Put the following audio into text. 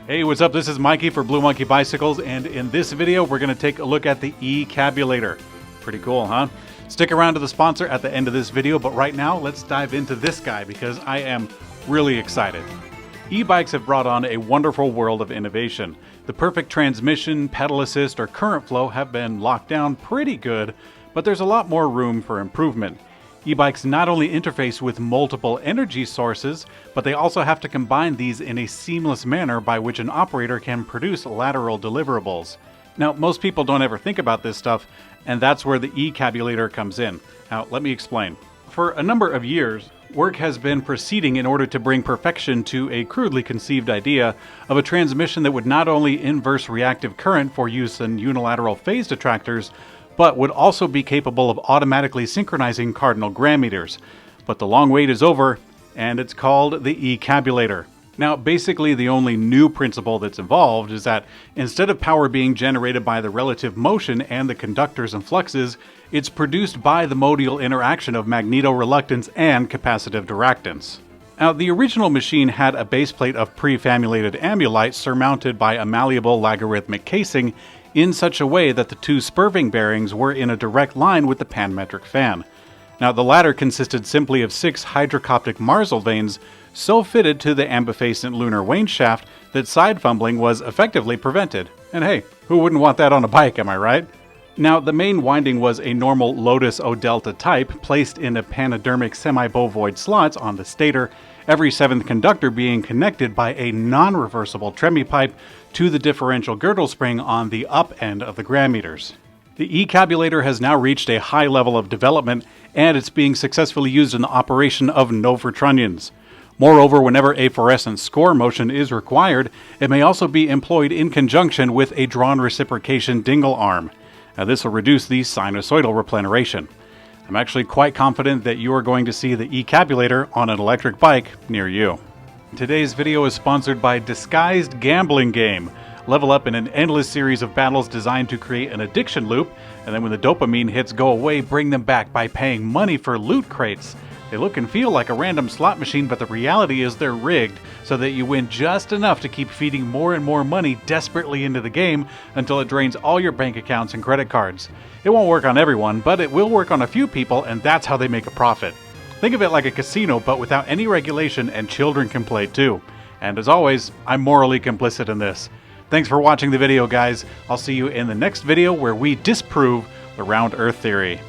Hey, what's up? This is Mikey for Blue Monkey Bicycles, and in this video we're going to take a look at the E-Cabulator. Pretty cool, huh? Stick around to the sponsor at the end of this video, but right now let's dive into this guy because I am really excited. E-bikes have brought on a wonderful world of innovation. The perfect transmission, pedal assist, or current flow have been locked down pretty good, but there's a lot more room for improvement. E-bikes not only interface with multiple energy sources, but they also have to combine these in a seamless manner by which an operator can produce lateral deliverables. Now, most people don't ever think about this stuff, and that's where the E-Cabulator comes in. Now, let me explain. For a number of years, work has been proceeding in order to bring perfection to a crudely conceived idea of a transmission that would not only inverse reactive current for use in unilateral phase detractors, but would also be capable of automatically synchronizing cardinal gram meters. But the long wait is over, and it's called the E-Cabulator. Now, basically the only new principle that's involved is that instead of power being generated by the relative motion and the conductors and fluxes, it's produced by the modal interaction of magneto-reluctance and capacitive diractance. Now, the original machine had a base plate of pre-famulated amulite surmounted by a malleable logarithmic casing in such a way that the two spurving bearings were in a direct line with the panmetric fan. Now, the latter consisted simply of 6 hydrocoptic Marsal vanes so fitted to the ambifacent lunar wane shaft that side fumbling was effectively prevented. And hey, who wouldn't want that on a bike, am I right? Now, the main winding was a normal Lotus O-delta type placed in a panodermic semi-bovoid slots on the stator, every 7th conductor being connected by a non-reversible tremie pipe to the differential girdle spring on the up end of the gram meters. The E-Cabulator has now reached a high level of development, and it's being successfully used in the operation of Newventions. Moreover, whenever a fluorescent score motion is required, it may also be employed in conjunction with a drawn reciprocation dingle arm. Now, this will reduce the sinusoidal repleneration. I'm actually quite confident that you are going to see the E-Cabulator on an electric bike near you. Today's video is sponsored by Disguised Gambling Game. Level up in an endless series of battles designed to create an addiction loop, and then when the dopamine hits go away, bring them back by paying money for loot crates. They look and feel like a random slot machine, but the reality is they're rigged so that you win just enough to keep feeding more and more money desperately into the game until it drains all your bank accounts and credit cards. It won't work on everyone, but it will work on a few people, and that's how they make a profit. Think of it like a casino, but without any regulation, and children can play too. And as always, I'm morally complicit in this. Thanks for watching the video, guys. I'll see you in the next video where we disprove the round Earth theory.